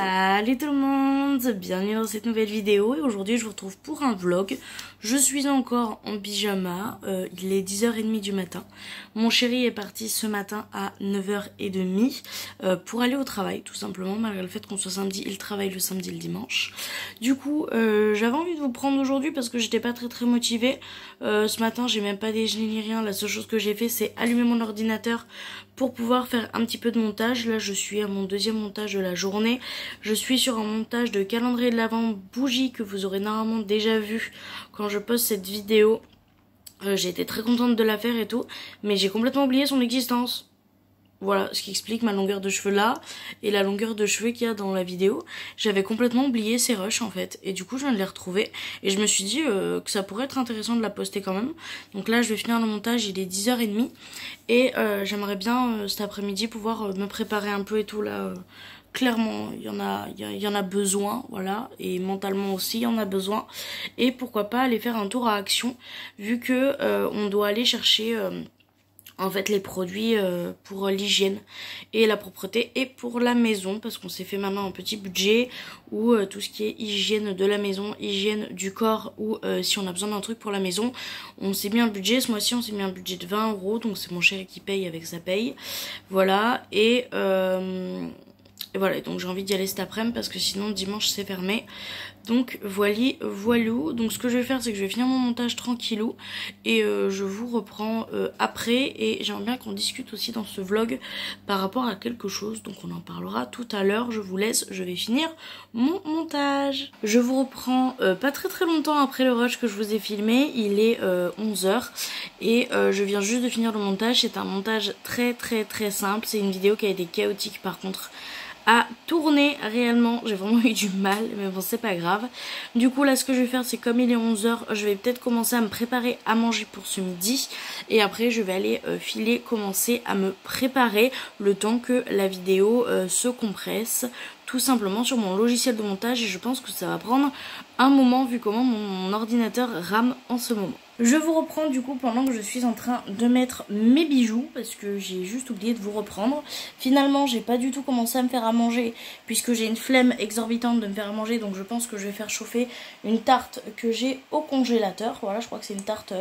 Salut tout le monde, bienvenue dans cette nouvelle vidéo et aujourd'hui je vous retrouve pour un vlog. Je suis encore en pyjama, il est 10h30 du matin. Mon chéri est parti ce matin à 9h30 pour aller au travail tout simplement, malgré le fait qu'on soit samedi, il travaille le samedi et le dimanche. Du coup j'avais envie de vous prendre aujourd'hui parce que j'étais pas très motivée. Ce matin j'ai même pas déjeuné ni rien, la seule chose que j'ai fait c'est allumer mon ordinateur pour pouvoir faire un petit peu de montage. Là je suis à mon deuxième montage de la journée. Je suis sur un montage de calendrier de l'Avent bougie que vous aurez normalement déjà vu quand je poste cette vidéo. J'ai été très contente de la faire et tout, mais j'ai complètement oublié son existence. Voilà, ce qui explique ma longueur de cheveux là et la longueur de cheveux qu'il y a dans la vidéo. J'avais complètement oublié ces rushs en fait. Et du coup je viens de les retrouver. Et je me suis dit que ça pourrait être intéressant de la poster quand même. Donc là je vais finir le montage, il est 10h30. Et j'aimerais bien cet après-midi pouvoir me préparer un peu et tout là. Clairement il y en a besoin, voilà, et mentalement aussi il y en a besoin, et pourquoi pas aller faire un tour à Action vu que on doit aller chercher en fait les produits pour l'hygiène et la propreté et pour la maison, parce qu'on s'est fait maintenant un petit budget où tout ce qui est hygiène de la maison, hygiène du corps, ou si on a besoin d'un truc pour la maison, on s'est mis un budget. Ce mois-ci on s'est mis un budget de 20 €, donc c'est mon chéri qui paye avec sa paye, voilà. Et voilà, donc j'ai envie d'y aller cet après-midi parce que sinon dimanche c'est fermé. Donc voilou. Donc ce que je vais faire c'est que je vais finir mon montage tranquillou et je vous reprends après. Et j'aimerais bien qu'on discute aussi dans ce vlog par rapport à quelque chose. Donc on en parlera tout à l'heure. Je vous laisse, je vais finir mon montage. Je vous reprends pas très longtemps après le rush que je vous ai filmé. Il est 11h et je viens juste de finir le montage. C'est un montage très simple. C'est une vidéo qui a été chaotique par contre à tourner réellement, j'ai vraiment eu du mal, mais bon c'est pas grave. Du coup là ce que je vais faire c'est, comme il est 11h, je vais peut-être commencer à me préparer à manger pour ce midi, et après je vais aller commencer à me préparer le temps que la vidéo se compresse tout simplement sur mon logiciel de montage, et je pense que ça va prendre un moment vu comment mon ordinateur rame en ce moment. Je vous reprends du coup pendant que je suis en train de mettre mes bijoux, parce que j'ai juste oublié de vous reprendre. Finalement j'ai pas du tout commencé à me faire à manger puisque j'ai une flemme exorbitante de me faire à manger, donc je pense que je vais faire chauffer une tarte que j'ai au congélateur. Voilà, je crois que c'est une tarte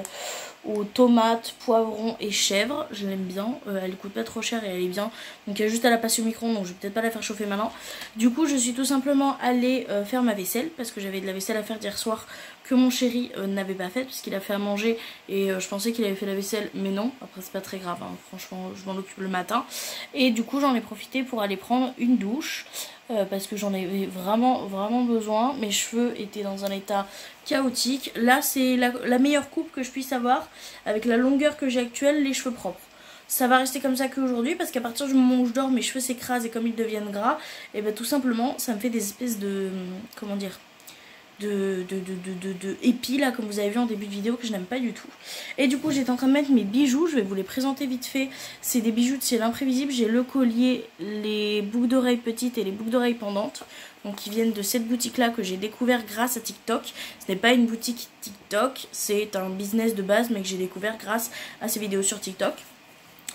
aux tomates, poivrons et chèvres, je l'aime bien, elle coûte pas trop cher et elle est bien, donc il y a juste à la passer au micro, donc je vais peut-être pas la faire chauffer maintenant. Du coup je suis tout simplement allée faire ma vaisselle parce que j'avais de la vaisselle à faire d'hier soir que mon chéri n'avait pas fait parce qu'il a fait à manger, et je pensais qu'il avait fait la vaisselle, mais non, après c'est pas très grave, hein. Franchement je m'en occupe le matin. Et du coup j'en ai profité pour aller prendre une douche parce que j'en avais vraiment besoin. Mes cheveux étaient dans un état chaotique. Là c'est la meilleure coupe que je puisse avoir avec la longueur que j'ai actuelle, les cheveux propres. Ça va rester comme ça qu'aujourd'hui parce qu'à partir du moment où je dors mes cheveux s'écrasent, et comme ils deviennent gras, et ben tout simplement ça me fait des espèces de, comment dire, de épis là, comme vous avez vu en début de vidéo, que je n'aime pas du tout. Et du coup j'étais en train de mettre mes bijoux, je vais vous les présenter vite fait. C'est des bijoux de chez L'Imprévisible. J'ai le collier, les boucles d'oreilles petites et les boucles d'oreilles pendantes, donc qui viennent de cette boutique là que j'ai découvert grâce à TikTok. Ce n'est pas une boutique TikTok, c'est un business de base mais que j'ai découvert grâce à ces vidéos sur TikTok.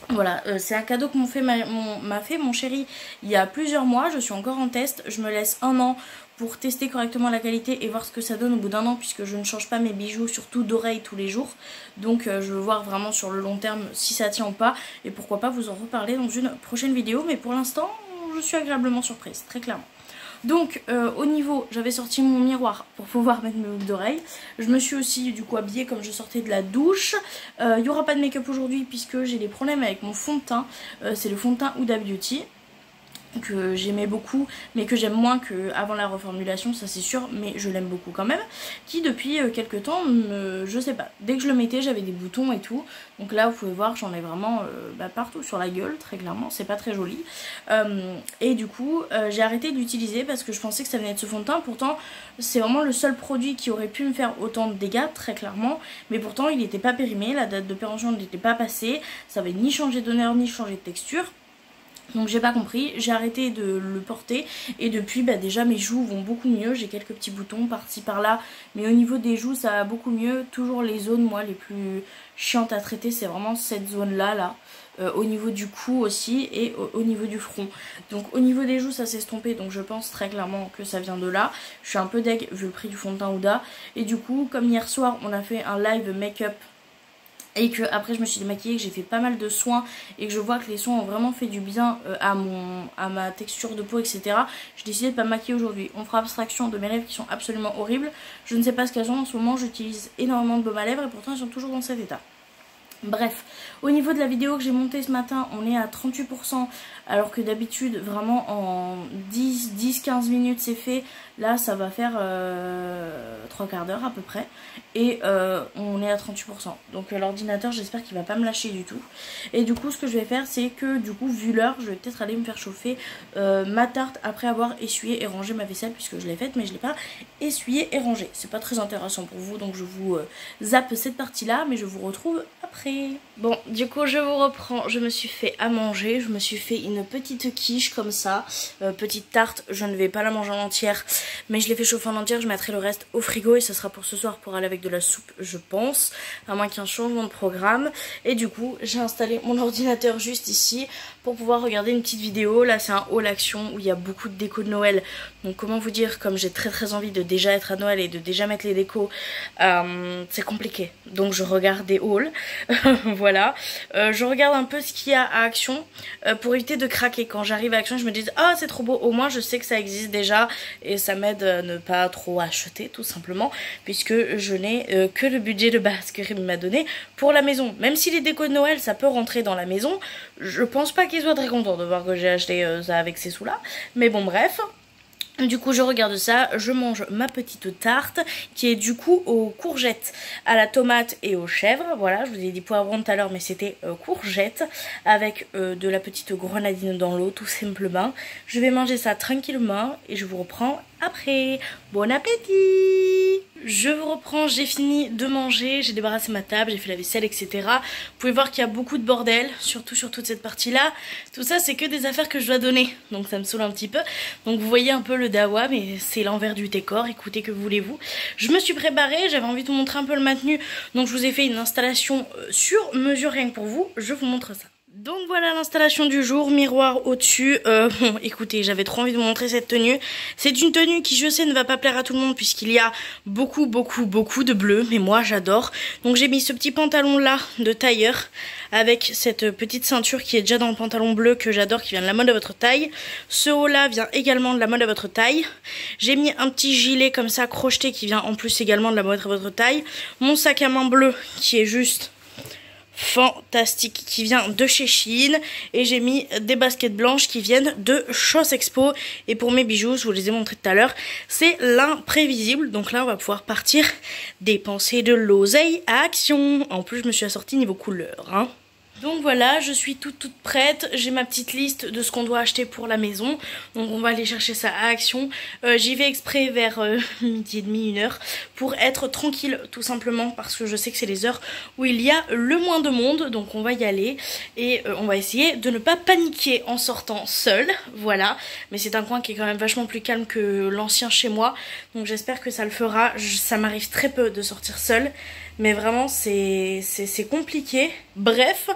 Voilà, c'est un cadeau que m'a fait mon chéri il y a plusieurs mois. Je suis encore en test, je me laisse un an pour tester correctement la qualité et voir ce que ça donne au bout d'un an, puisque je ne change pas mes bijoux, surtout d'oreilles, tous les jours. Donc je veux voir vraiment sur le long terme si ça tient ou pas, et pourquoi pas vous en reparler dans une prochaine vidéo. Mais pour l'instant je suis agréablement surprise, très clairement. Donc au niveau, j'avais sorti mon miroir pour pouvoir mettre mes boucles d'oreilles. Je me suis aussi du coup habillée comme je sortais de la douche. Il n'y aura pas de make-up aujourd'hui puisque j'ai des problèmes avec mon fond de teint. C'est le fond de teint Huda Beauty que j'aimais beaucoup mais que j'aime moins qu'avant la reformulation, ça c'est sûr, mais je l'aime beaucoup quand même, qui depuis quelques temps, je sais pas, dès que je le mettais j'avais des boutons et tout, donc là vous pouvez voir j'en ai vraiment partout sur la gueule, très clairement, c'est pas très joli. Et du coup j'ai arrêté de l'utiliser parce que je pensais que ça venait de ce fond de teint. Pourtant c'est vraiment le seul produit qui aurait pu me faire autant de dégâts, très clairement, mais pourtant il n'était pas périmé, la date de péremption n'était pas passée, ça avait ni changé d'odeur ni changé de texture. Donc j'ai pas compris, j'ai arrêté de le porter et depuis bah déjà mes joues vont beaucoup mieux, j'ai quelques petits boutons par-ci par-là, mais au niveau des joues ça va beaucoup mieux. Toujours les zones moi les plus chiantes à traiter c'est vraiment cette zone là. Au niveau du cou aussi et au niveau du front. Donc au niveau des joues ça s'est estompé, donc je pense très clairement que ça vient de là. Je suis un peu deg vu le prix du fond de teint Huda. Et du coup comme hier soir on a fait un live make-up et que après je me suis démaquillée, que j'ai fait pas mal de soins et que je vois que les soins ont vraiment fait du bien à ma texture de peau, etc. J'ai décidé de pas me maquiller aujourd'hui. On fera abstraction de mes lèvres qui sont absolument horribles. Je ne sais pas ce qu'elles ont en ce moment, j'utilise énormément de baume à lèvres et pourtant elles sont toujours dans cet état. Bref, au niveau de la vidéo que j'ai montée ce matin, on est à 38%, alors que d'habitude, vraiment en 10-15 minutes c'est fait. Là, ça va faire 3 quarts d'heure à peu près. Et on est à 38%. Donc l'ordinateur, j'espère qu'il va pas me lâcher du tout. Et du coup, ce que je vais faire, c'est que du coup, vu l'heure, je vais peut-être aller me faire chauffer ma tarte après avoir essuyé et rangé ma vaisselle, puisque je l'ai faite, mais je l'ai pas essuyée et rangée. C'est pas très intéressant pour vous, donc je vous zappe cette partie-là, mais je vous retrouve après. Bon, du coup, je vous reprends. Je me suis fait à manger. Je me suis fait une petite quiche comme ça. Petite tarte. Je ne vais pas la manger en entière, mais je l'ai fait chauffer en entière. Je mettrai le reste au frigo et ça sera pour ce soir pour aller avec de la soupe, je pense. À moins qu'il y ait un changement de programme. Et du coup, j'ai installé mon ordinateur juste ici pour pouvoir regarder une petite vidéo. Là, c'est un haul action où il y a beaucoup de déco de Noël. Donc, comment vous dire, comme j'ai très envie de déjà être à Noël et de déjà mettre les décos, c'est compliqué. Donc, je regarde des hauls. Voilà, je regarde un peu ce qu'il y a à Action pour éviter de craquer. Quand j'arrive à Action, je me dis ah c'est trop beau, au moins je sais que ça existe déjà et ça m'aide à ne pas trop acheter tout simplement, puisque je n'ai que le budget de base que Rémi m'a donné pour la maison. Même si les décos de Noël ça peut rentrer dans la maison, je pense pas qu'il soit très content de voir que j'ai acheté ça avec ces sous là, mais bon bref. Du coup je regarde ça, je mange ma petite tarte qui est du coup aux courgettes, à la tomate et aux chèvres. Voilà, je vous ai dit poivron tout à l'heure mais c'était courgettes avec de la petite grenadine dans l'eau tout simplement. Je vais manger ça tranquillement et je vous reprends après. Bon appétit! Je vous reprends, j'ai fini de manger, j'ai débarrassé ma table, j'ai fait la vaisselle, etc. Vous pouvez voir qu'il y a beaucoup de bordel, surtout sur toute cette partie-là. Tout ça, c'est que des affaires que je dois donner, donc ça me saoule un petit peu. Donc vous voyez un peu le dawa, mais c'est l'envers du décor, écoutez, que voulez-vous. Je me suis préparée, j'avais envie de vous montrer un peu le maintenu, donc je vous ai fait une installation sur mesure rien que pour vous, je vous montre ça. Donc voilà l'installation du jour, miroir au-dessus. Bon écoutez, j'avais trop envie de vous montrer cette tenue. C'est une tenue qui je sais ne va pas plaire à tout le monde puisqu'il y a beaucoup de bleu, mais moi j'adore. Donc j'ai mis ce petit pantalon là de tailleur avec cette petite ceinture qui est déjà dans le pantalon bleu que j'adore, qui vient de la mode à votre taille. Ce haut là vient également de la mode à votre taille. J'ai mis un petit gilet comme ça crocheté qui vient en plus également de la mode à votre taille. Mon sac à main bleu qui est juste fantastique, qui vient de chez Shein, et j'ai mis des baskets blanches qui viennent de Shoss Expo. Et pour mes bijoux, je vous les ai montrés tout à l'heure, c'est l'imprévisible. Donc là on va pouvoir partir dépenser de l'oseille à Action. En plus je me suis assortie niveau couleur hein. Donc voilà, je suis toute prête, j'ai ma petite liste de ce qu'on doit acheter pour la maison. Donc on va aller chercher ça à Action. J'y vais exprès vers midi et demi, 1h, pour être tranquille tout simplement, parce que je sais que c'est les heures où il y a le moins de monde. Donc on va y aller et on va essayer de ne pas paniquer en sortant seule. Voilà, mais c'est un coin qui est quand même vachement plus calme que l'ancien chez moi. Donc j'espère que ça le fera. Ça m'arrive très peu de sortir seule, mais vraiment c'est compliqué. Bref,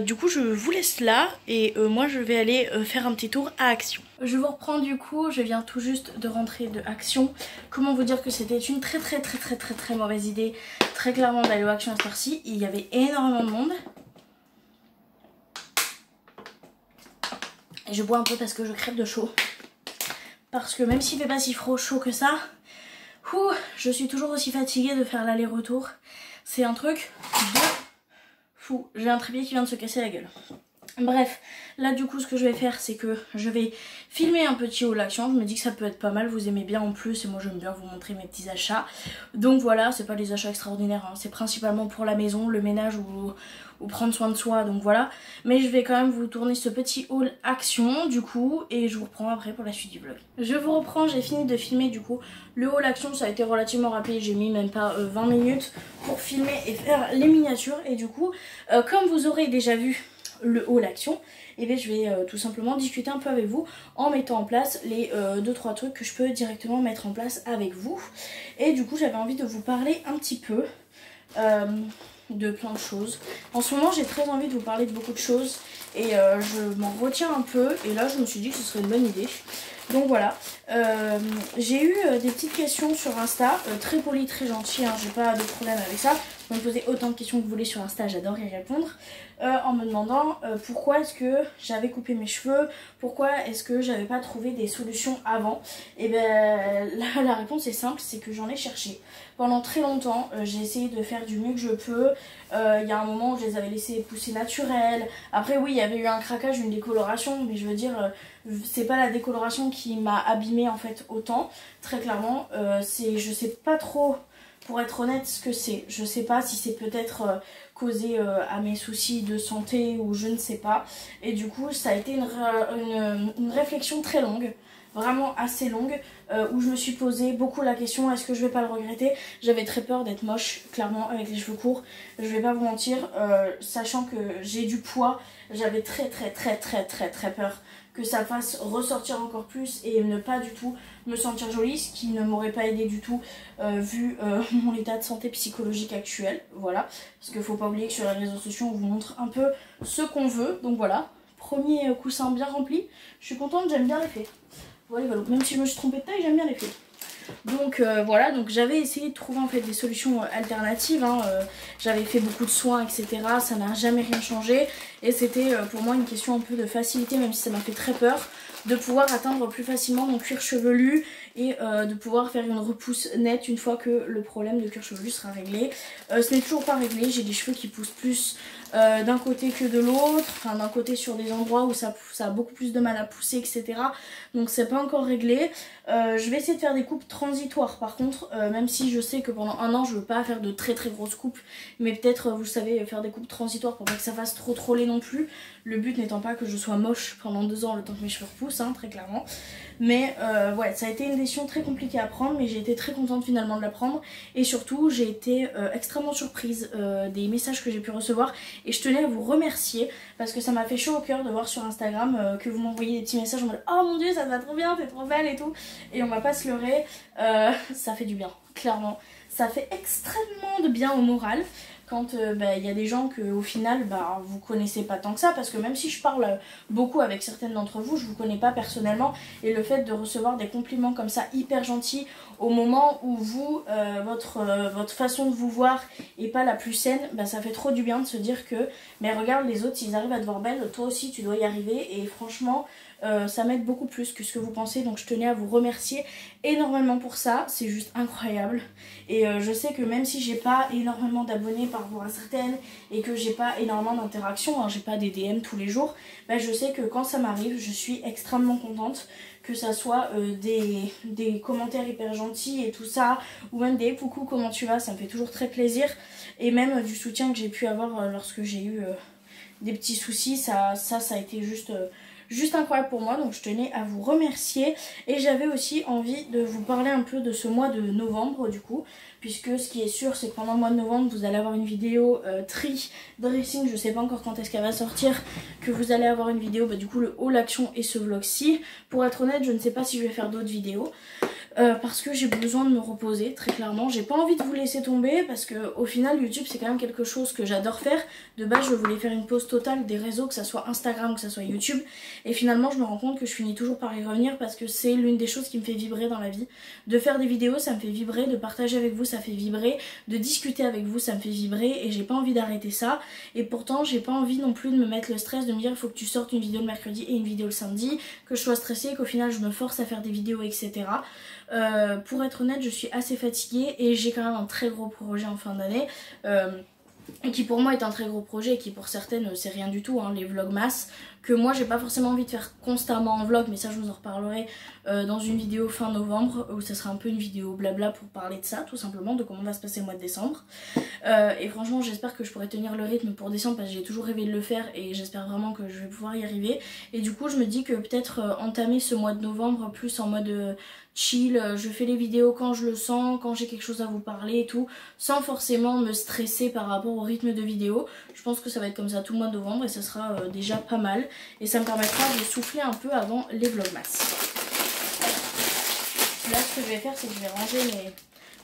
du coup je vous laisse là et moi je vais aller faire un petit tour à Action. Je vous reprends du coup, je viens tout juste de rentrer de Action. Comment vous dire que c'était une très mauvaise idée, très clairement, d'aller au Action à cette heure-ci. Il y avait énormément de monde. Et je bois un peu parce que je crève de chaud. Parce que même s'il fait pas si chaud que ça, je suis toujours aussi fatiguée de faire l'aller-retour. C'est un truc de fou. J'ai un trépied qui vient de se casser la gueule. Bref, là du coup ce que je vais faire c'est que je vais filmer un petit haul Action. Je me dis que ça peut être pas mal, vous aimez bien en plus et moi j'aime bien vous montrer mes petits achats. Donc voilà, c'est pas des achats extraordinaires hein. C'est principalement pour la maison, le ménage ou prendre soin de soi, donc voilà. Mais je vais quand même vous tourner ce petit haul Action du coup et je vous reprends après pour la suite du vlog. Je vous reprends, j'ai fini de filmer du coup le haul Action, ça a été relativement rapide, j'ai mis même pas 20 minutes pour filmer et faire les miniatures. Et du coup, comme vous aurez déjà vu le haul Action, et bien je vais tout simplement discuter un peu avec vous en mettant en place les 2-3 trucs que je peux directement mettre en place avec vous. Et du coup j'avais envie de vous parler un petit peu de plein de choses. En ce moment j'ai très envie de vous parler de beaucoup de choses et je m'en retiens un peu, et là je me suis dit que ce serait une bonne idée. Donc voilà, j'ai eu des petites questions sur Insta, très polies, très gentilles, hein, j'ai pas de problème avec ça. Vous me posez autant de questions que vous voulez sur Insta, j'adore y répondre. En me demandant pourquoi est-ce que j'avais coupé mes cheveux, pourquoi est-ce que j'avais pas trouvé des solutions avant. Et ben la réponse est simple, c'est que j'en ai cherché. Pendant très longtemps, j'ai essayé de faire du mieux que je peux. Il y a un moment où je les avais laissés pousser naturels. Après oui, il y avait eu un craquage, une décoloration, mais je veux dire, c'est pas la décoloration qui m'a abîmée en fait autant, très clairement. Je sais pas trop, pour être honnête, ce que c'est. Je sais pas si c'est peut-être causé à mes soucis de santé ou je ne sais pas. Et du coup ça a été une réflexion très longue, vraiment assez longue, où je me suis posé beaucoup la question, est-ce que je vais pas le regretter. J'avais très peur d'être moche, clairement, avec les cheveux courts, je vais pas vous mentir, sachant que j'ai du poids, j'avais très peur que ça fasse ressortir encore plus et ne pas du tout me sentir jolie, ce qui ne m'aurait pas aidé du tout vu mon état de santé psychologique actuel. Voilà, parce qu'il faut pas oublier que sur les réseaux sociaux on vous montre un peu ce qu'on veut. Donc voilà, premier coussin bien rempli, je suis contente, j'aime bien l'effet. Voilà, même si je me suis trompée de taille, j'aime bien l'effet. Donc voilà, donc j'avais essayé de trouver en fait des solutions alternatives, hein. J'avais fait beaucoup de soins, etc. Ça n'a jamais rien changé et c'était pour moi une question un peu de facilité, même si ça m'a fait très peur, de pouvoir atteindre plus facilement mon cuir chevelu et de pouvoir faire une repousse nette une fois que le problème de cuir chevelu sera réglé. Ce n'est toujours pas réglé, j'ai des cheveux qui poussent plus d'un côté que de l'autre, enfin d'un côté sur des endroits où ça a beaucoup plus de mal à pousser, etc. Donc c'est pas encore réglé. Je vais essayer de faire des coupes transitoires par contre, même si je sais que pendant un an je veux pas faire de très grosses coupes, mais peut-être vous savez faire des coupes transitoires pour pas que ça fasse trop laid non plus. Le but n'étant pas que je sois moche pendant 2 ans le temps que mes cheveux repoussent, hein, très clairement. Mais ouais, ça a été une décision très compliquée à prendre, mais j'ai été très contente finalement de la prendre. Et surtout j'ai été extrêmement surprise des messages que j'ai pu recevoir. Et je tenais à vous remercier parce que ça m'a fait chaud au cœur de voir sur Instagram que vous m'envoyez des petits messages en mode oh mon dieu ça te va trop bien, t'es trop belle et tout. Et on va pas se leurrer, ça fait du bien, clairement. Ça fait extrêmement de bien au moral quand y a des gens que au final vous connaissez pas tant que ça, parce que même si je parle beaucoup avec certaines d'entre vous, je vous connais pas personnellement, et le fait de recevoir des compliments comme ça hyper gentils au moment où vous votre façon de vous voir est pas la plus saine, ça fait trop du bien de se dire que mais regarde les autres, s'ils arrivent à te voir belle, toi aussi tu dois y arriver. Et franchement ça m'aide beaucoup plus que ce que vous pensez, donc je tenais à vous remercier énormément pour ça, c'est juste incroyable. Et je sais que même si j'ai pas énormément d'abonnés par rapport à certaines et que j'ai pas énormément d'interactions, hein, j'ai pas des DM tous les jours, je sais que quand ça m'arrive je suis extrêmement contente, que ça soit des commentaires hyper gentils et tout ça, ou même des coucou comment tu vas, ça me fait toujours très plaisir. Et même du soutien que j'ai pu avoir lorsque j'ai eu des petits soucis, ça a été juste incroyable pour moi, donc je tenais à vous remercier. Et j'avais aussi envie de vous parler un peu de ce mois de novembre du coup, puisque ce qui est sûr c'est que pendant le mois de novembre vous allez avoir une vidéo tri dressing, je sais pas encore quand est-ce qu'elle va sortir, que vous allez avoir une vidéo du coup le haul action et ce vlog-ci. Pour être honnête je ne sais pas si je vais faire d'autres vidéos. Parce que j'ai besoin de me reposer, très clairement. J'ai pas envie de vous laisser tomber parce que au final YouTube c'est quand même quelque chose que j'adore faire. De base je voulais faire une pause totale des réseaux, que ça soit Instagram ou que ça soit YouTube, et finalement je me rends compte que je finis toujours par y revenir parce que c'est l'une des choses qui me fait vibrer dans la vie. De faire des vidéos ça me fait vibrer, de partager avec vous ça fait vibrer, de discuter avec vous ça me fait vibrer, et j'ai pas envie d'arrêter ça. Et pourtant j'ai pas envie non plus de me mettre le stress de me dire il faut que tu sortes une vidéo le mercredi et une vidéo le samedi, que je sois stressée, qu'au final je me force à faire des vidéos, etc. Pour être honnête je suis assez fatiguée et j'ai quand même un très gros projet en fin d'année, et qui pour moi est un très gros projet et qui pour certaines c'est rien du tout, hein, les vlogmas, que moi j'ai pas forcément envie de faire constamment en vlog, mais ça je vous en reparlerai dans une vidéo fin novembre où ça sera un peu une vidéo blabla pour parler de ça tout simplement, de comment va se passer le mois de décembre. Et franchement j'espère que je pourrai tenir le rythme pour décembre parce que j'ai toujours rêvé de le faire et j'espère vraiment que je vais pouvoir y arriver. Et du coup je me dis que peut-être entamer ce mois de novembre plus en mode chill, je fais les vidéos quand je le sens, quand j'ai quelque chose à vous parler et tout, sans forcément me stresser par rapport au rythme de vidéo. Je pense que ça va être comme ça tout le mois de novembre et ça sera déjà pas mal. et ça me permettra de souffler un peu avant les vlogmas. Là ce que je vais faire, c'est que je vais ranger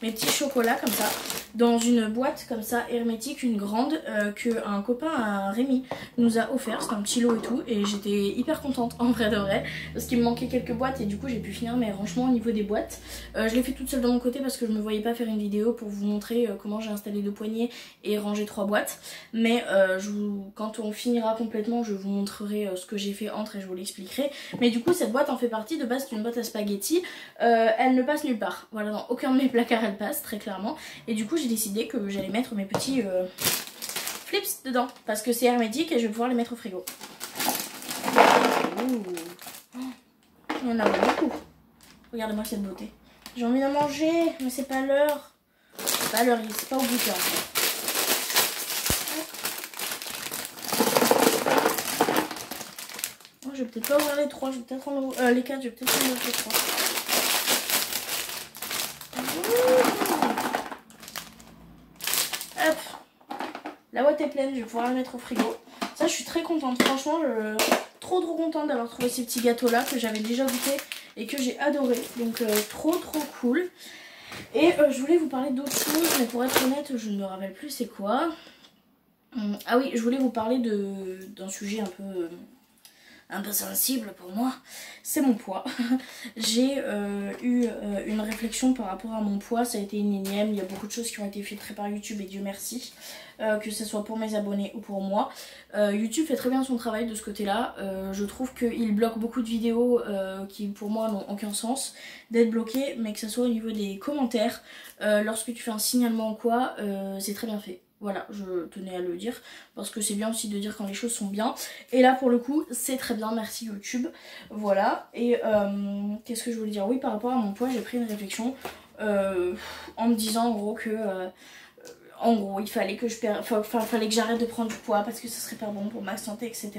mes petits chocolats comme ça dans une boîte comme ça hermétique, une grande que un copain à Rémi nous a offert. C'était un petit lot et tout, et j'étais hyper contente en vrai de vrai parce qu'il me manquait quelques boîtes et du coup j'ai pu finir mes rangements au niveau des boîtes. Je l'ai fait toute seule de mon côté parce que je me voyais pas faire une vidéo pour vous montrer comment j'ai installé 2 poignées et rangé 3 boîtes, mais quand on finira complètement je vous montrerai ce que j'ai fait entre et je vous l'expliquerai. Mais du coup cette boîte en fait partie. De base c'est une boîte à spaghettis, elle ne passe nulle part, voilà, dans aucun de mes placards elle passe très clairement, et du coup j'ai décidé que j'allais mettre mes petits flips dedans parce que c'est hermétique et je vais pouvoir les mettre au frigo. Ouh. Il y en a beaucoup. Regardez-moi cette beauté. J'ai envie d'en manger, mais c'est pas l'heure. C'est pas l'heure, c'est pas au goûter encore. Oh, je vais peut-être pas ouvrir les 3, je vais peut-être en ouvrir les 4, je vais peut-être en ouvrir les 3. Hop. La boîte est pleine, je vais pouvoir la mettre au frigo. Ça, je suis très contente. Franchement, trop contente d'avoir trouvé ces petits gâteaux là que j'avais déjà goûté et que j'ai adoré. Donc trop cool. Et je voulais vous parler d'autre chose, mais pour être honnête, je ne me rappelle plus c'est quoi. Ah oui, je voulais vous parler d'un sujet un peu sensible pour moi, c'est mon poids. J'ai eu une réflexion par rapport à mon poids, ça a été une énième, il y a beaucoup de choses qui ont été filtrées par YouTube et Dieu merci, que ce soit pour mes abonnés ou pour moi. YouTube fait très bien son travail de ce côté-là, je trouve qu'il bloque beaucoup de vidéos qui pour moi n'ont aucun sens d'être bloquées, mais que ce soit au niveau des commentaires, lorsque tu fais un signalement ou quoi, c'est très bien fait. Voilà, je tenais à le dire parce que c'est bien aussi de dire quand les choses sont bien. Et là pour le coup c'est très bien, merci YouTube. Voilà, et qu'est-ce que je voulais dire? Oui, par rapport à mon poids, j'ai pris une réflexion en me disant en gros que en gros il fallait que fallait que j'arrête de prendre du poids parce que ça serait pas bon pour ma santé, etc.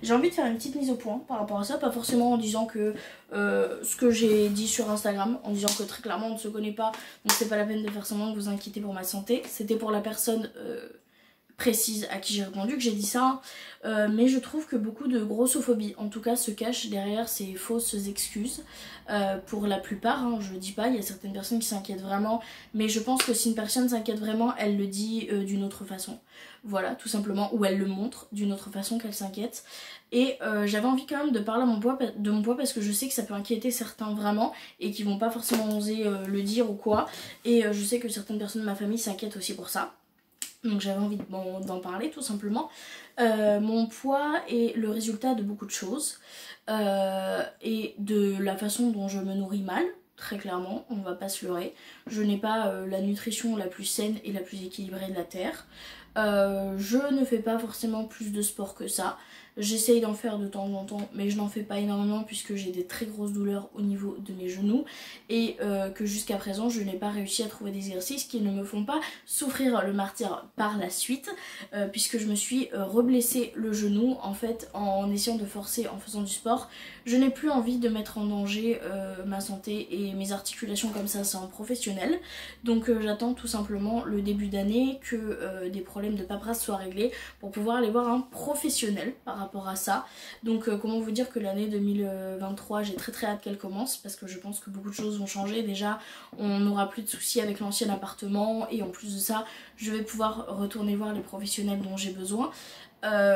J'ai envie de faire une petite mise au point par rapport à ça, pas forcément en disant que ce que j'ai dit sur Instagram, en disant que très clairement on ne se connaît pas, donc c'est pas la peine de faire semblant de vous inquiéter pour ma santé. C'était pour la personne précise à qui j'ai répondu que j'ai dit ça, mais je trouve que beaucoup de grossophobie en tout cas se cache derrière ces fausses excuses, pour la plupart, hein, je dis pas, il y a certaines personnes qui s'inquiètent vraiment, mais je pense que si une personne s'inquiète vraiment, elle le dit d'une autre façon, voilà, tout simplement, ou elle le montre d'une autre façon qu'elle s'inquiète. Et j'avais envie quand même de parler de mon poids parce que je sais que ça peut inquiéter certains vraiment et qui vont pas forcément oser le dire ou quoi, et je sais que certaines personnes de ma famille s'inquiètent aussi pour ça. Donc j'avais envie d'en parler tout simplement. Mon poids est le résultat de beaucoup de choses et de la façon dont je me nourris mal, très clairement, on va pas se leurrer. Je n'ai pas la nutrition la plus saine et la plus équilibrée de la terre. Je ne fais pas forcément plus de sport que ça. J'essaye d'en faire de temps en temps, mais je n'en fais pas énormément puisque j'ai des très grosses douleurs au niveau de mes genoux et que jusqu'à présent je n'ai pas réussi à trouver des exercices qui ne me font pas souffrir le martyre par la suite, puisque je me suis reblessé le genou en fait en essayant de forcer en faisant du sport. Je n'ai plus envie de mettre en danger ma santé et mes articulations comme ça, c'est en professionnel. Donc j'attends tout simplement le début d'année que des problèmes de paperasse soient réglés pour pouvoir aller voir un professionnel par rapport à ça. Donc comment vous dire que l'année 2023 j'ai très hâte qu'elle commence parce que je pense que beaucoup de choses vont changer. Déjà on n'aura plus de soucis avec l'ancien appartement et en plus de ça je vais pouvoir retourner voir les professionnels dont j'ai besoin.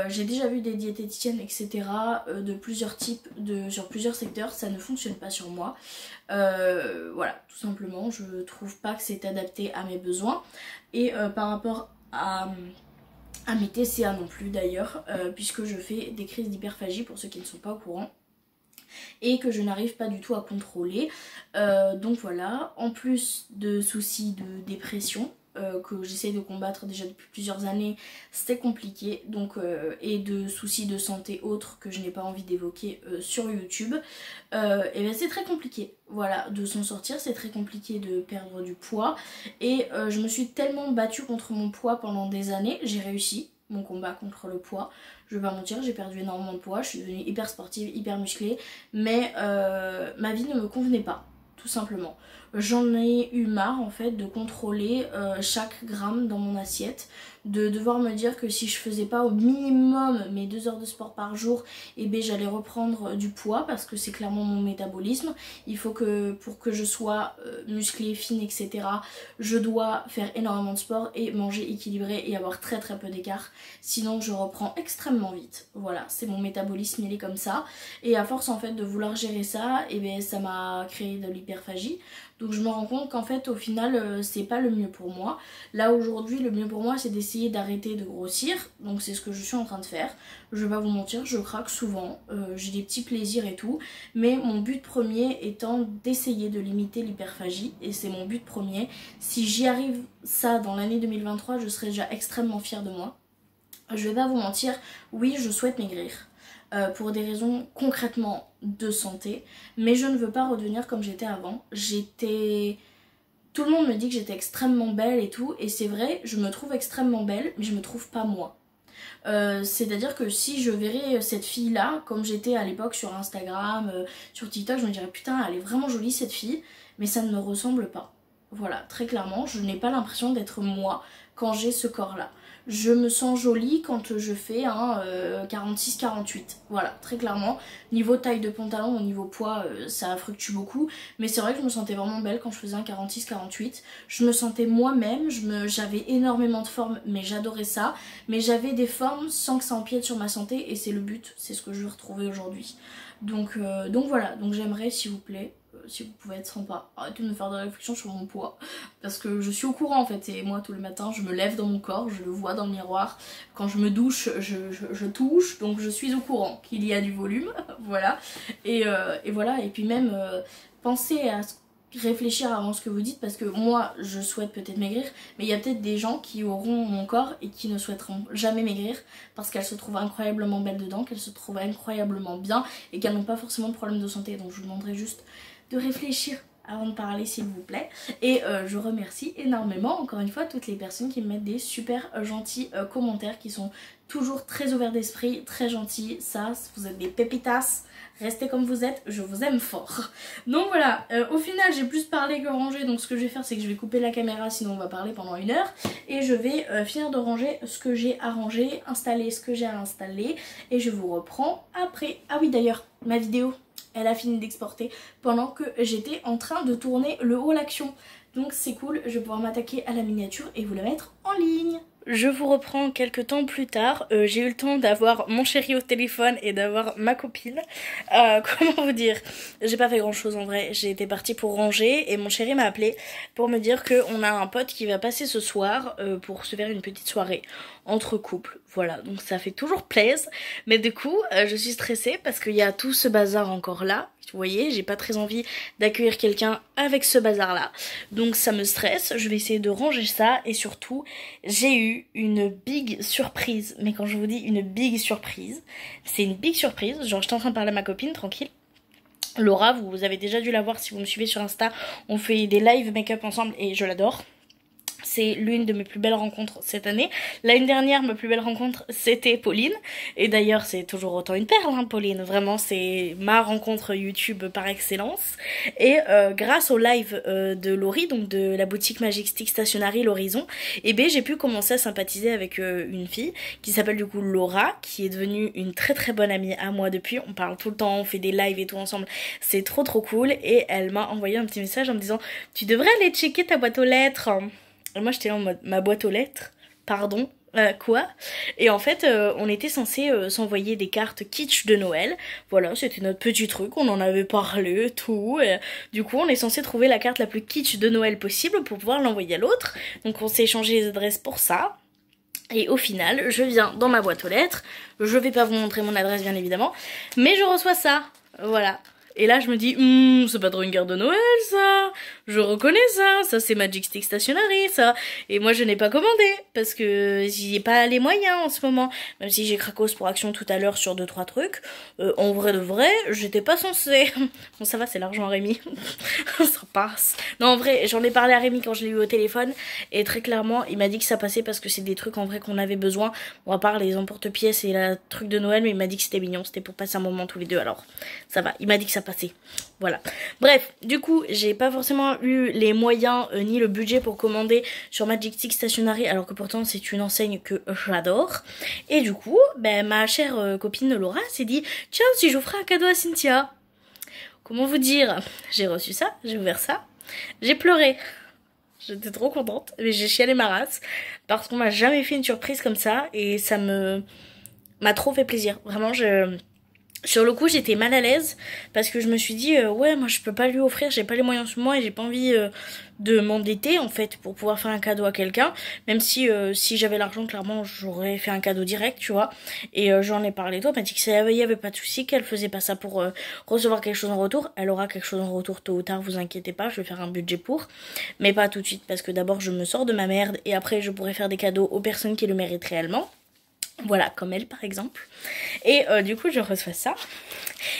J'ai déjà vu des diététiciennes etc de plusieurs types, sur plusieurs secteurs, ça ne fonctionne pas sur moi. Voilà, tout simplement je trouve pas que c'est adapté à mes besoins et par rapport à mes TCA non plus d'ailleurs, puisque je fais des crises d'hyperphagie pour ceux qui ne sont pas au courant et que je n'arrive pas du tout à contrôler. Donc voilà, en plus de soucis de dépression que j'essaie de combattre déjà depuis plusieurs années, c'était compliqué, donc et de soucis de santé autres que je n'ai pas envie d'évoquer sur YouTube, et bien c'est très compliqué, voilà, de s'en sortir, c'est très compliqué de perdre du poids, et je me suis tellement battue contre mon poids pendant des années, j'ai réussi mon combat contre le poids, je vais pas mentir, j'ai perdu énormément de poids, je suis devenue hyper sportive, hyper musclée, mais ma vie ne me convenait pas, tout simplement. J'en ai eu marre en fait de contrôler chaque gramme dans mon assiette, de devoir me dire que si je faisais pas au minimum mes 2 heures de sport par jour, et ben j'allais reprendre du poids parce que c'est clairement mon métabolisme. Il faut que pour que je sois musclée, fine, etc., je dois faire énormément de sport et manger équilibré et avoir très très peu d'écart. Sinon je reprends extrêmement vite. Voilà, c'est mon métabolisme, il est comme ça. Et à force en fait de vouloir gérer ça, et ben ça m'a créé de l'hyperphagie. Donc je me rends compte qu'en fait au final c'est pas le mieux pour moi. Là aujourd'hui le mieux pour moi c'est d'essayer d'arrêter de grossir. Donc c'est ce que je suis en train de faire. Je vais pas vous mentir, je craque souvent, j'ai des petits plaisirs et tout. Mais mon but premier étant d'essayer de limiter l'hyperphagie. Et c'est mon but premier. Si j'y arrive ça dans l'année 2023, je serai déjà extrêmement fière de moi. Je vais pas vous mentir, oui je souhaite maigrir. Pour des raisons concrètement de santé, mais je ne veux pas redevenir comme j'étais avant. Tout le monde me dit que j'étais extrêmement belle et tout, et c'est vrai, je me trouve extrêmement belle, mais je me trouve pas moi. C'est-à-dire que si je verrais cette fille-là, comme j'étais à l'époque sur Instagram, sur TikTok, je me dirais putain, elle est vraiment jolie cette fille, mais ça ne me ressemble pas. Voilà, très clairement, je n'ai pas l'impression d'être moi quand j'ai ce corps-là. Je me sens jolie quand je fais un 46-48. Voilà, très clairement. Niveau taille de pantalon, au niveau poids, ça fluctue beaucoup. Mais c'est vrai que je me sentais vraiment belle quand je faisais un 46-48. Je me sentais moi-même, j'avais énormément de formes, mais j'adorais ça. Mais j'avais des formes sans que ça empiète sur ma santé, et c'est le but, c'est ce que je veux retrouver aujourd'hui. Donc voilà, donc j'aimerais s'il vous plaît, si vous pouvez être sympa, arrêtez de me faire des réflexions sur mon poids, parce que je suis au courant en fait, et moi tous les matins je me lève dans mon corps, je le vois dans le miroir, quand je me douche je touche, donc je suis au courant qu'il y a du volume, voilà, et voilà, et puis même pensez à réfléchir avant ce que vous dites, parce que moi je souhaite peut-être maigrir, mais il y a peut-être des gens qui auront mon corps et qui ne souhaiteront jamais maigrir parce qu'elles se trouvent incroyablement belles dedans, qu'elles se trouvent incroyablement bien et qu'elles n'ont pas forcément de problème de santé. Donc je vous demanderai juste de réfléchir avant de parler s'il vous plaît. Et je remercie énormément encore une fois toutes les personnes qui me mettent des super gentils commentaires, qui sont toujours très ouverts d'esprit, très gentils. Ça, vous êtes des pépitas, restez comme vous êtes, je vous aime fort. Donc voilà, au final j'ai plus parlé que rangé, donc ce que je vais faire c'est que je vais couper la caméra, sinon on va parler pendant 1 heure. Et je vais finir de ranger ce que j'ai à ranger, installer ce que j'ai à installer, et je vous reprends après. Ah oui d'ailleurs, ma vidéo, elle a fini d'exporter pendant que j'étais en train de tourner le haul action. Donc c'est cool, je vais pouvoir m'attaquer à la miniature et vous la mettre en ligne. Je vous reprends quelques temps plus tard. J'ai eu le temps d'avoir mon chéri au téléphone et d'avoir ma copine. Comment vous dire, j'ai pas fait grand chose en vrai. J'ai été partie pour ranger et mon chéri m'a appelé pour me dire qu'on a un pote qui va passer ce soir pour se faire une petite soirée entre couples. Voilà, donc ça fait toujours plaisir. Mais du coup, je suis stressée parce qu'il y a tout ce bazar encore là. Vous voyez, j'ai pas très envie d'accueillir quelqu'un avec ce bazar là. Donc ça me stresse, je vais essayer de ranger ça. Et surtout, j'ai eu une big surprise. Mais quand je vous dis une big surprise, c'est une big surprise. Genre j'étais en train de parler à ma copine, tranquille. Laura, vous avez déjà dû la voir si vous me suivez sur Insta. On fait des live make-up ensemble et je l'adore. C'est l'une de mes plus belles rencontres cette année. L'année dernière, ma plus belle rencontre, c'était Pauline. Et d'ailleurs, c'est toujours autant une perle, hein, Pauline. Vraiment, c'est ma rencontre YouTube par excellence. Et grâce au live de Laurie, donc de la boutique Magic Stick Stationery L'Horizon, et ben j'ai pu commencer à sympathiser avec une fille qui s'appelle du coup Laura, qui est devenue une très très bonne amie à moi depuis. On parle tout le temps, on fait des lives et tout ensemble. C'est trop trop cool. Et elle m'a envoyé un petit message en me disant « Tu devrais aller checker ta boîte aux lettres ». Et moi j'étais là en mode, ma boîte aux lettres, pardon, quoi? Et en fait on était censé s'envoyer des cartes kitsch de Noël. Voilà, c'était notre petit truc, on en avait parlé, tout. Et, du coup on est censé trouver la carte la plus kitsch de Noël possible pour pouvoir l'envoyer à l'autre. Donc on s'est échangé les adresses pour ça. Et au final, je viens dans ma boîte aux lettres. Je vais pas vous montrer mon adresse bien évidemment, mais je reçois ça, voilà. Et là je me dis, c'est pas trop une carte de Noël ça, je reconnais ça c'est Magic Stick Stationery ça. Et moi je n'ai pas commandé, parce que j'y ai pas les moyens en ce moment. Même si j'ai cracos pour action tout à l'heure sur 2-3 trucs, en vrai de vrai, j'étais pas censée. Bon ça va, c'est l'argent à Rémi, ça passe. Non en vrai, j'en ai parlé à Rémi quand je l'ai eu au téléphone, et très clairement il m'a dit que ça passait parce que c'est des trucs en vrai qu'on avait besoin. Bon à part les emporte-pièces et la truc de Noël, mais il m'a dit que c'était mignon, c'était pour passer un moment tous les deux, alors ça va. Il m'a dit que ça passer. Voilà. Bref, du coup, j'ai pas forcément eu les moyens ni le budget pour commander sur Magic Stick Stationery, alors que pourtant c'est une enseigne que j'adore. Et du coup, ben, ma chère copine Laura s'est dit, tiens, si j'offrais un cadeau à Cynthia. Comment vous dire? J'ai reçu ça, j'ai ouvert ça, j'ai pleuré. J'étais trop contente, mais j'ai chialé ma race parce qu'on m'a jamais fait une surprise comme ça et ça m'a trop fait plaisir. Vraiment, sur le coup, j'étais mal à l'aise parce que je me suis dit ouais, moi je peux pas lui offrir, j'ai pas les moyens sur moi et j'ai pas envie de m'endetter en fait pour pouvoir faire un cadeau à quelqu'un, même si si j'avais l'argent, clairement j'aurais fait un cadeau direct, tu vois. Et j'en ai parlé, toi, elle m'a dit que il y avait pas de souci, qu'elle faisait pas ça pour recevoir quelque chose en retour. Elle aura quelque chose en retour tôt ou tard, vous inquiétez pas, je vais faire un budget pour, mais pas tout de suite parce que d'abord je me sors de ma merde et après je pourrais faire des cadeaux aux personnes qui le méritent réellement. Voilà, comme elle par exemple. Et du coup je reçois ça.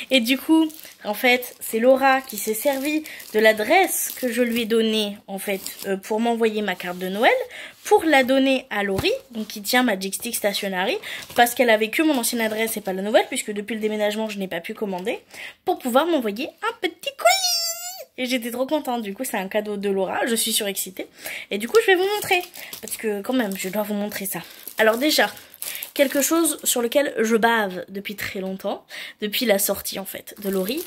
Et du coup, en fait, c'est Laura qui s'est servie de l'adresse que je lui ai donnée, en fait, pour m'envoyer ma carte de Noël, pour la donner à Laurie, donc qui tient Magic Stick Stationery, parce qu'elle avait que mon ancienne adresse et pas la nouvelle, puisque depuis le déménagement, je n'ai pas pu commander, pour pouvoir m'envoyer un petit colis. Et j'étais trop contente, du coup c'est un cadeau de Laura, je suis surexcitée. Et du coup je vais vous montrer, parce que quand même je dois vous montrer ça. Alors déjà, quelque chose sur lequel je bave depuis très longtemps, depuis la sortie en fait de Laurie.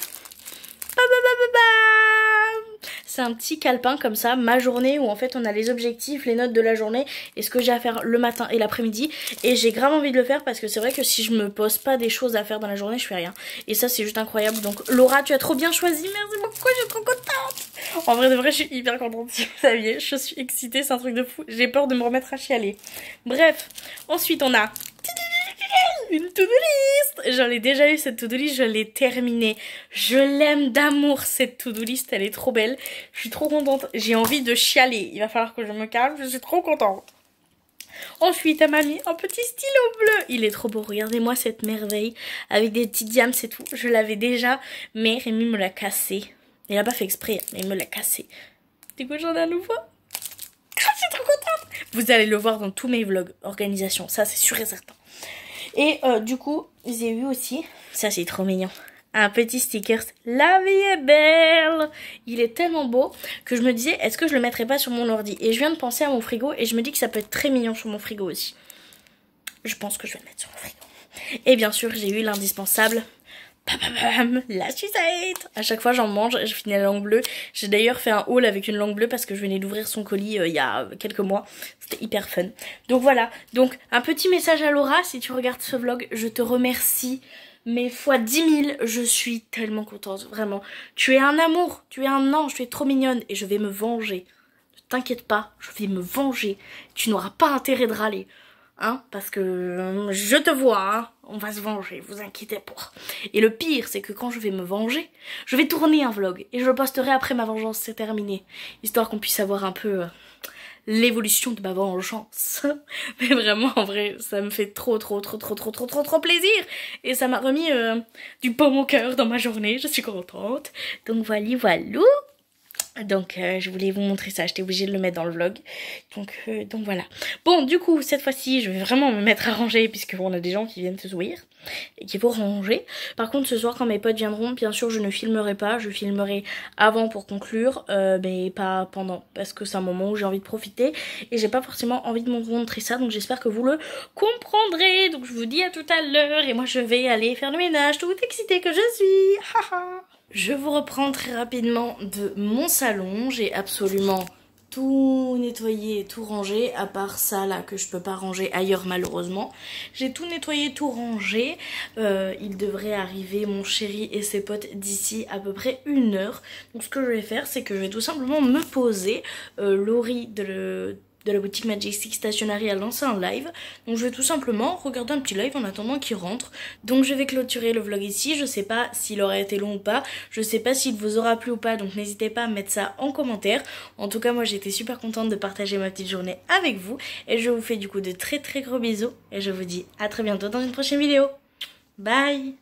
C'est un petit calepin comme ça, ma journée, où en fait on a les objectifs, les notes de la journée et ce que j'ai à faire le matin et l'après-midi. Et j'ai grave envie de le faire parce que c'est vrai que si je me pose pas des choses à faire dans la journée, je fais rien. Et ça c'est juste incroyable. Donc Laura, tu as trop bien choisi, merci beaucoup, je suis trop contente. En vrai de vrai, je suis hyper contente, si vous saviez, je suis excitée, c'est un truc de fou. J'ai peur de me remettre à chialer. Bref, ensuite on a une to-do list. J'en ai déjà eu cette to-do list, je l'ai terminée. Je l'aime d'amour cette to-do list, elle est trop belle. Je suis trop contente, j'ai envie de chialer. Il va falloir que je me calme, je suis trop contente. Ensuite, elle m'a mis un petit stylo bleu. Il est trop beau, regardez-moi cette merveille. Avec des petits diamants et tout. Je l'avais déjà, mais Rémi me l'a cassé. Il a pas fait exprès, mais il me l'a cassé. Du coup, j'en ai un nouveau. Je suis trop contente. Vous allez le voir dans tous mes vlogs organisation, ça c'est sûr et certain. Et du coup, j'ai eu aussi, ça c'est trop mignon, un petit sticker, la vie est belle. Il est tellement beau que je me disais, est-ce que je le mettrais pas sur mon ordi? Et je viens de penser à mon frigo et je me dis que ça peut être très mignon sur mon frigo aussi. Je pense que je vais le mettre sur mon frigo. Et bien sûr, j'ai eu l'indispensable, la sucette. À chaque fois j'en mange, je finis la langue bleue. J'ai d'ailleurs fait un haul avec une langue bleue parce que je venais d'ouvrir son colis il y a quelques mois. C'était hyper fun. Donc voilà, donc un petit message à Laura, si tu regardes ce vlog, je te remercie. Mais fois 10 000, je suis tellement contente, vraiment. Tu es un amour, tu es un ange, tu es trop mignonne et je vais me venger. Ne t'inquiète pas, je vais me venger. Tu n'auras pas intérêt de râler. Hein, parce que je te vois, hein, on va se venger, vous inquiétez pas. Et le pire, c'est que quand je vais me venger, je vais tourner un vlog et je le posterai après ma vengeance c'est terminé, histoire qu'on puisse avoir un peu l'évolution de ma vengeance. Mais vraiment, en vrai, ça me fait trop plaisir et ça m'a remis du baume au cœur dans ma journée. Je suis contente. Donc voilà. Donc je voulais vous montrer ça, j'étais obligée de le mettre dans le vlog. Donc voilà. Bon, du coup, cette fois-ci, je vais vraiment me mettre à ranger puisque on a des gens qui viennent se sourire et qu'il faut ranger. Par contre, ce soir, quand mes potes viendront, bien sûr, je ne filmerai pas. Je filmerai avant pour conclure, mais pas pendant parce que c'est un moment où j'ai envie de profiter et j'ai pas forcément envie de vous montrer ça. Donc j'espère que vous le comprendrez. Donc je vous dis à tout à l'heure et moi je vais aller faire le ménage, toute excitée que je suis. Haha. Je vous reprends très rapidement de mon salon. J'ai absolument tout nettoyé, tout rangé, à part ça là que je peux pas ranger ailleurs malheureusement. J'ai tout nettoyé, tout rangé. Il devrait arriver mon chéri et ses potes d'ici à peu près 1 heure. Donc ce que je vais faire, c'est que je vais tout simplement me poser. Laurie de la boutique Magic Stick Stationery a lancé un live, donc je vais tout simplement regarder un petit live en attendant qu'il rentre. Donc je vais clôturer le vlog ici. Je sais pas s'il aura été long ou pas, je sais pas s'il vous aura plu ou pas, donc n'hésitez pas à mettre ça en commentaire. En tout cas moi j'étais super contente de partager ma petite journée avec vous et je vous fais du coup de très gros bisous et je vous dis à très bientôt dans une prochaine vidéo. Bye.